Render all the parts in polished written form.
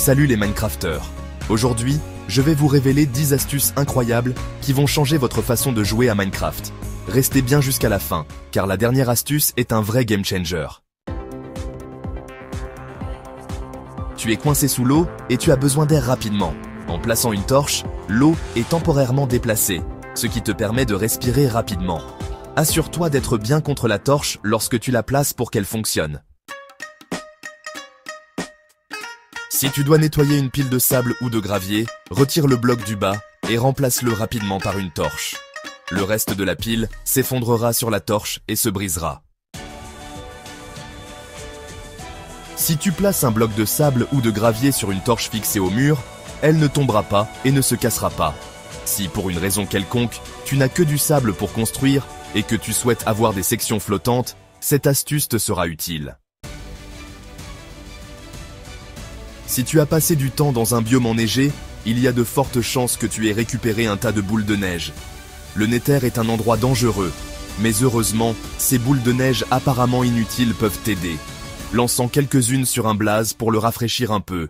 Salut les Minecrafters. Aujourd'hui, je vais vous révéler 10 astuces incroyables qui vont changer votre façon de jouer à Minecraft. Restez bien jusqu'à la fin, car la dernière astuce est un vrai game changer. Tu es coincé sous l'eau et tu as besoin d'air rapidement. En plaçant une torche, l'eau est temporairement déplacée, ce qui te permet de respirer rapidement. Assure-toi d'être bien contre la torche lorsque tu la places pour qu'elle fonctionne. Si tu dois nettoyer une pile de sable ou de gravier, retire le bloc du bas et remplace-le rapidement par une torche. Le reste de la pile s'effondrera sur la torche et se brisera. Si tu places un bloc de sable ou de gravier sur une torche fixée au mur, elle ne tombera pas et ne se cassera pas. Si pour une raison quelconque, tu n'as que du sable pour construire et que tu souhaites avoir des sections flottantes, cette astuce te sera utile. Si tu as passé du temps dans un biome enneigé, il y a de fortes chances que tu aies récupéré un tas de boules de neige. Le Nether est un endroit dangereux, mais heureusement, ces boules de neige apparemment inutiles peuvent t'aider, lançant quelques-unes sur un blaze pour le rafraîchir un peu.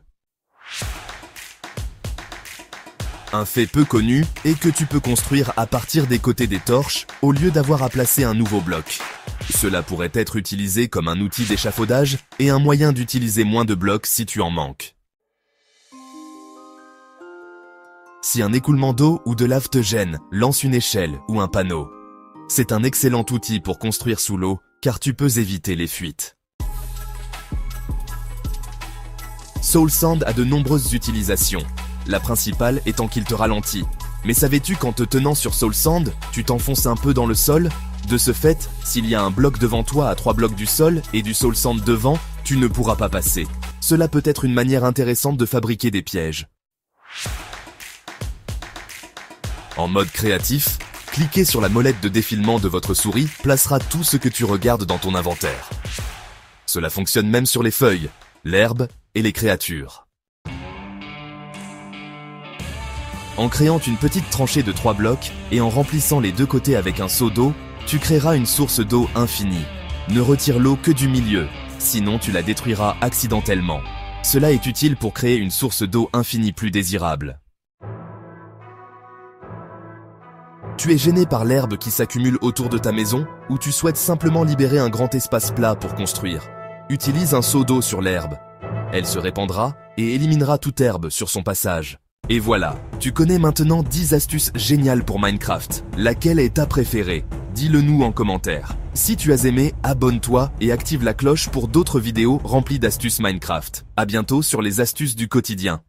Un fait peu connu est que tu peux construire à partir des côtés des torches au lieu d'avoir à placer un nouveau bloc. Cela pourrait être utilisé comme un outil d'échafaudage et un moyen d'utiliser moins de blocs si tu en manques. Si un écoulement d'eau ou de lave te gêne, lance une échelle ou un panneau. C'est un excellent outil pour construire sous l'eau car tu peux éviter les fuites. Soul Sand a de nombreuses utilisations. La principale étant qu'il te ralentit. Mais savais-tu qu'en te tenant sur Soul Sand, tu t'enfonces un peu dans le sol? De ce fait, s'il y a un bloc devant toi à 3 blocs du sol et du Soul Sand devant, tu ne pourras pas passer. Cela peut être une manière intéressante de fabriquer des pièges. En mode créatif, cliquez sur la molette de défilement de votre souris placera tout ce que tu regardes dans ton inventaire. Cela fonctionne même sur les feuilles, l'herbe et les créatures. En créant une petite tranchée de 3 blocs et en remplissant les deux côtés avec un seau d'eau, tu créeras une source d'eau infinie. Ne retire l'eau que du milieu, sinon tu la détruiras accidentellement. Cela est utile pour créer une source d'eau infinie plus désirable. Tu es gêné par l'herbe qui s'accumule autour de ta maison ou tu souhaites simplement libérer un grand espace plat pour construire. Utilise un seau d'eau sur l'herbe. Elle se répandra et éliminera toute herbe sur son passage. Et voilà, tu connais maintenant 10 astuces géniales pour Minecraft. Laquelle est ta préférée? Dis-le nous en commentaire. Si tu as aimé, abonne-toi et active la cloche pour d'autres vidéos remplies d'astuces Minecraft. À bientôt sur les astuces du quotidien.